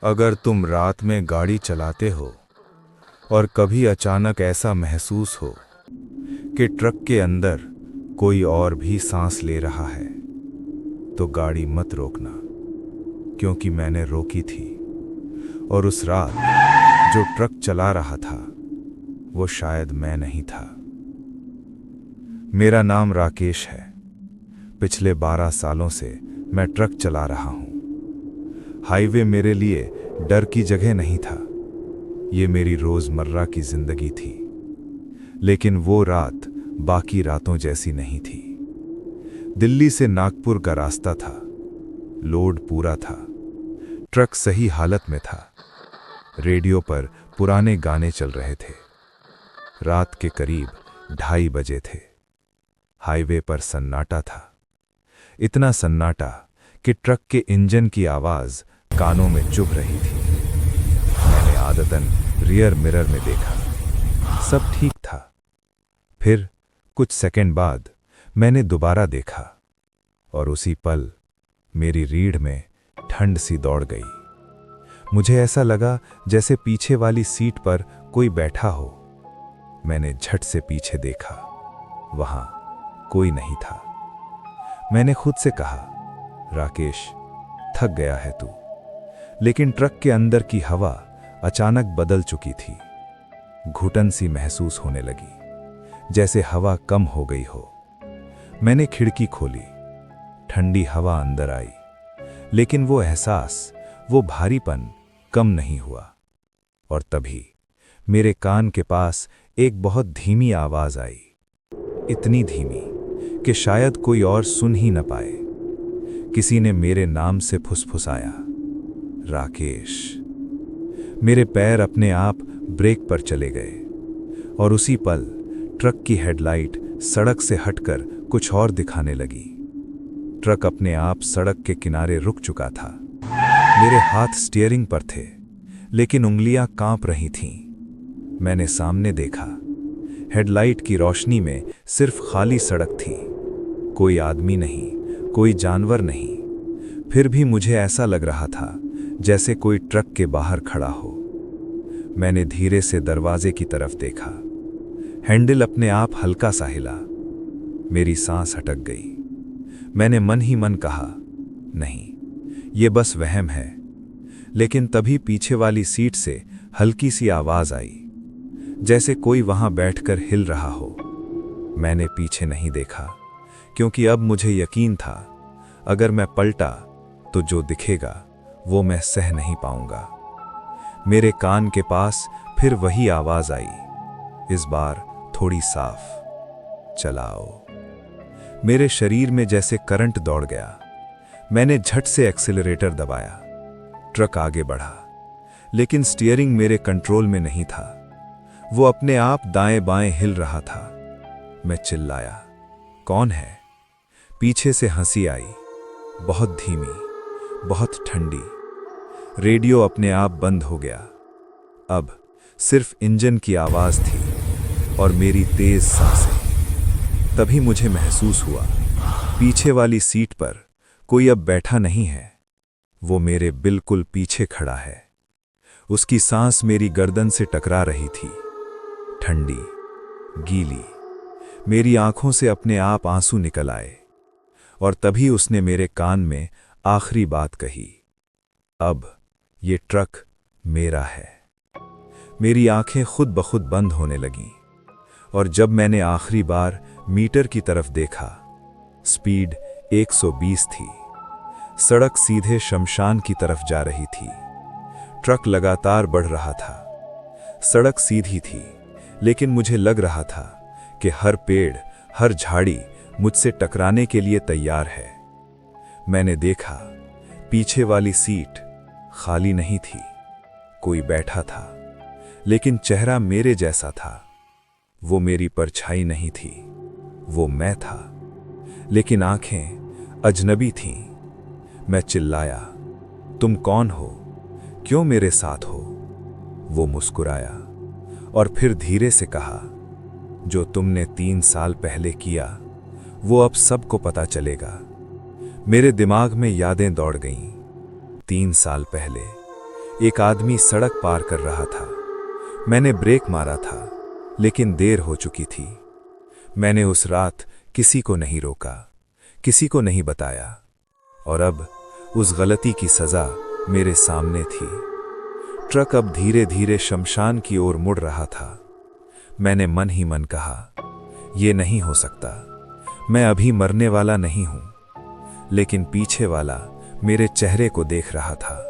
अगर तुम रात में गाड़ी चलाते हो और कभी अचानक ऐसा महसूस हो कि ट्रक के अंदर कोई और भी सांस ले रहा है, तो गाड़ी मत रोकना, क्योंकि मैंने रोकी थी। और उस रात जो ट्रक चला रहा था वो शायद मैं नहीं था। मेरा नाम राकेश है। पिछले 12 सालों से मैं ट्रक चला रहा हूं। हाईवे मेरे लिए डर की जगह नहीं था, ये मेरी रोजमर्रा की जिंदगी थी। लेकिन वो रात बाकी रातों जैसी नहीं थी। दिल्ली से नागपुर का रास्ता था, लोड पूरा था, ट्रक सही हालत में था। रेडियो पर पुराने गाने चल रहे थे। रात के करीब 2:30 बजे थे। हाईवे पर सन्नाटा था, इतना सन्नाटा कि ट्रक के इंजन की आवाज कानों में चुभ रही थी। मैंने आदतन रियर मिरर में देखा, सब ठीक था। फिर कुछ सेकंड बाद मैंने दोबारा देखा और उसी पल मेरी रीढ़ में ठंड सी दौड़ गई। मुझे ऐसा लगा जैसे पीछे वाली सीट पर कोई बैठा हो। मैंने झट से पीछे देखा, वहां कोई नहीं था। मैंने खुद से कहा, राकेश, थक गया है तू। लेकिन ट्रक के अंदर की हवा अचानक बदल चुकी थी। घुटन सी महसूस होने लगी, जैसे हवा कम हो गई हो। मैंने खिड़की खोली, ठंडी हवा अंदर आई, लेकिन वो एहसास, वो भारीपन कम नहीं हुआ। और तभी मेरे कान के पास एक बहुत धीमी आवाज आई, इतनी धीमी कि शायद कोई और सुन ही न पाए। किसी ने मेरे नाम से फुसफुसाया, राकेश। मेरे पैर अपने आप ब्रेक पर चले गए और उसी पल ट्रक की हेडलाइट सड़क से हटकर कुछ और दिखाने लगी। ट्रक अपने आप सड़क के किनारे रुक चुका था। मेरे हाथ स्टीयरिंग पर थे, लेकिन उंगलियां कांप रही थीं। मैंने सामने देखा, हेडलाइट की रोशनी में सिर्फ खाली सड़क थी, कोई आदमी नहीं, कोई जानवर नहीं। फिर भी मुझे ऐसा लग रहा था जैसे कोई ट्रक के बाहर खड़ा हो। मैंने धीरे से दरवाजे की तरफ देखा। हैंडल अपने आप हल्का सा हिला। मेरी सांस अटक गई। मैंने मन ही मन कहा, नहीं, ये बस वहम है। लेकिन तभी पीछे वाली सीट से हल्की सी आवाज आई, जैसे कोई वहां बैठकर हिल रहा हो। मैंने पीछे नहीं देखा, क्योंकि अब मुझे यकीन था, अगर मैं पलटा तो जो दिखेगा वो मैं सह नहीं पाऊंगा। मेरे कान के पास फिर वही आवाज आई, इस बार थोड़ी साफ, चलाओ। मेरे शरीर में जैसे करंट दौड़ गया। मैंने झट से एक्सीलरेटर दबाया। ट्रक आगे बढ़ा, लेकिन स्टीयरिंग मेरे कंट्रोल में नहीं था। वो अपने आप दाएं बाएं हिल रहा था। मैं चिल्लाया, कौन है? पीछे से हंसी आई, बहुत धीमी, बहुत ठंडी। रेडियो अपने आप बंद हो गया। अब सिर्फ इंजन की आवाज थी और मेरी तेज सांसें। तभी मुझे महसूस हुआ, पीछे वाली सीट पर कोई अब बैठा नहीं है, वो मेरे बिल्कुल पीछे खड़ा है। उसकी सांस मेरी गर्दन से टकरा रही थी, ठंडी, गीली। मेरी आंखों से अपने आप आंसू निकल आए। और तभी उसने मेरे कान में आखिरी बात कही, अब ये ट्रक मेरा है। मेरी आंखें खुद ब खुद बंद होने लगीं। और जब मैंने आखिरी बार मीटर की तरफ देखा, स्पीड 120 थी। सड़क सीधे शमशान की तरफ जा रही थी। ट्रक लगातार बढ़ रहा था। सड़क सीधी थी, लेकिन मुझे लग रहा था कि हर पेड़, हर झाड़ी मुझसे टकराने के लिए तैयार है। मैंने देखा, पीछे वाली सीट खाली नहीं थी, कोई बैठा था, लेकिन चेहरा मेरे जैसा था। वो मेरी परछाई नहीं थी, वो मैं था, लेकिन आंखें अजनबी थीं। मैं चिल्लाया, तुम कौन हो? क्यों मेरे साथ हो? वो मुस्कुराया और फिर धीरे से कहा, जो तुमने 3 साल पहले किया वो अब सबको पता चलेगा। मेरे दिमाग में यादें दौड़ गईं। 3 साल पहले एक आदमी सड़क पार कर रहा था। मैंने ब्रेक मारा था, लेकिन देर हो चुकी थी। मैंने उस रात किसी को नहीं रोका, किसी को नहीं बताया, और अब उस गलती की सजा मेरे सामने थी। ट्रक अब धीरे धीरे शमशान की ओर मुड़ रहा था। मैंने मन ही मन कहा, यह नहीं हो सकता, मैं अभी मरने वाला नहीं हूं। लेकिन पीछे वाला मेरे चेहरे को देख रहा था।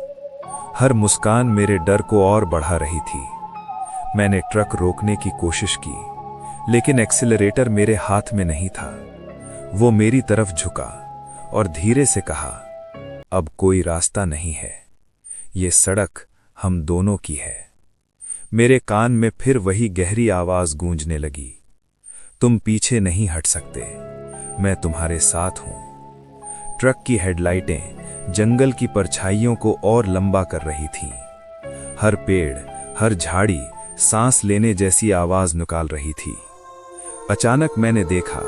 हर मुस्कान मेरे डर को और बढ़ा रही थी। मैंने ट्रक रोकने की कोशिश की, लेकिन एक्सीलरेटर मेरे हाथ में नहीं था। वो मेरी तरफ झुका और धीरे से कहा, अब कोई रास्ता नहीं है, ये सड़क हम दोनों की है। मेरे कान में फिर वही गहरी आवाज गूंजने लगी, तुम पीछे नहीं हट सकते, मैं तुम्हारे साथ हूं। ट्रक की हेडलाइटें जंगल की परछाइयों को और लंबा कर रही थीं। हर पेड़, हर झाड़ी सांस लेने जैसी आवाज निकाल रही थी। अचानक मैंने देखा,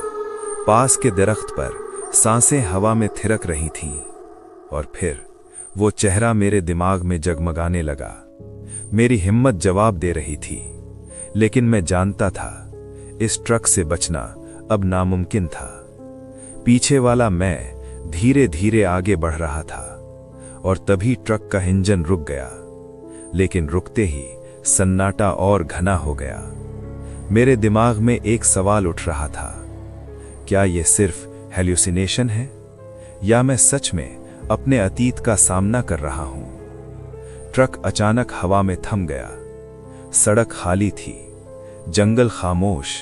पास के दरख्त पर सांसें हवा में थिरक रही थीं, और फिर वो चेहरा मेरे दिमाग में जगमगाने लगा। मेरी हिम्मत जवाब दे रही थी, लेकिन मैं जानता था इस ट्रक से बचना अब नामुमकिन था। पीछे वाला मैं धीरे धीरे आगे बढ़ रहा था, और तभी ट्रक का इंजन रुक गया। लेकिन रुकते ही सन्नाटा और घना हो गया। मेरे दिमाग में एक सवाल उठ रहा था, क्या यह सिर्फ हेल्यूसिनेशन है, या मैं सच में अपने अतीत का सामना कर रहा हूं? ट्रक अचानक हवा में थम गया। सड़क खाली थी, जंगल खामोश,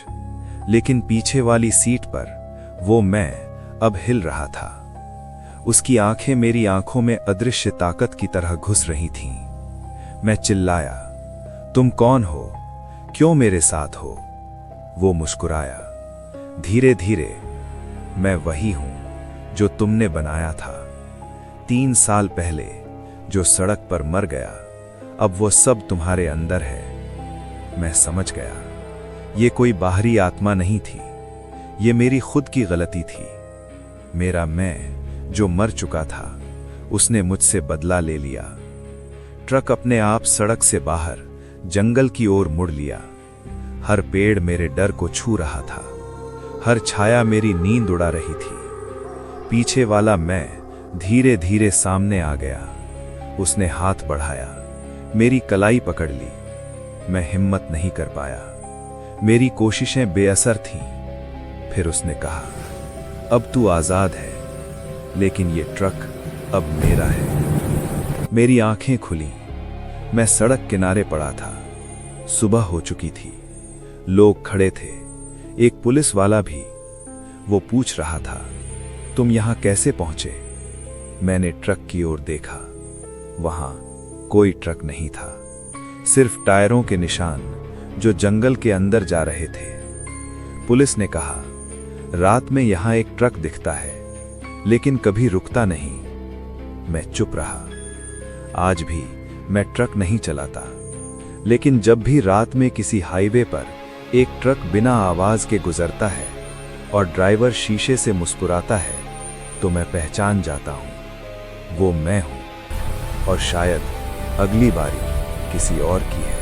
लेकिन पीछे वाली सीट पर वो मैं अब हिल रहा था। उसकी आंखें मेरी आंखों में अदृश्य ताकत की तरह घुस रही थीं। मैं चिल्लाया, तुम कौन हो, क्यों मेरे साथ हो? वो मुस्कुराया, धीरे धीरे, मैं वही हूं जो तुमने बनाया था। 3 साल पहले जो सड़क पर मर गया, अब वो सब तुम्हारे अंदर है। मैं समझ गया, ये कोई बाहरी आत्मा नहीं थी, ये मेरी खुद की गलती थी। मेरा मैं जो मर चुका था, उसने मुझसे बदला ले लिया। ट्रक अपने आप सड़क से बाहर जंगल की ओर मुड़ लिया। हर पेड़ मेरे डर को छू रहा था, हर छाया मेरी नींद उड़ा रही थी। पीछे वाला मैं धीरे धीरे सामने आ गया। उसने हाथ बढ़ाया, मेरी कलाई पकड़ ली। मैं हिम्मत नहीं कर पाया, मेरी कोशिशें बेअसर थीं। फिर उसने कहा, अब तू आजाद है, लेकिन ये ट्रक अब मेरा है। मेरी आंखें खुली। मैं सड़क किनारे पड़ा था। सुबह हो चुकी थी, लोग खड़े थे, एक पुलिस वाला भी। वो पूछ रहा था, तुम यहां कैसे पहुंचे? मैंने ट्रक की ओर देखा। वहां कोई ट्रक नहीं था, सिर्फ टायरों के निशान जो जंगल के अंदर जा रहे थे। पुलिस ने कहा, रात में यहां एक ट्रक दिखता है, लेकिन कभी रुकता नहीं। मैं चुप रहा। आज भी मैं ट्रक नहीं चलाता, लेकिन जब भी रात में किसी हाईवे पर एक ट्रक बिना आवाज के गुजरता है और ड्राइवर शीशे से मुस्कुराता है, तो मैं पहचान जाता हूं, वो मैं हूं, और शायद अगली बारी किसी और की है।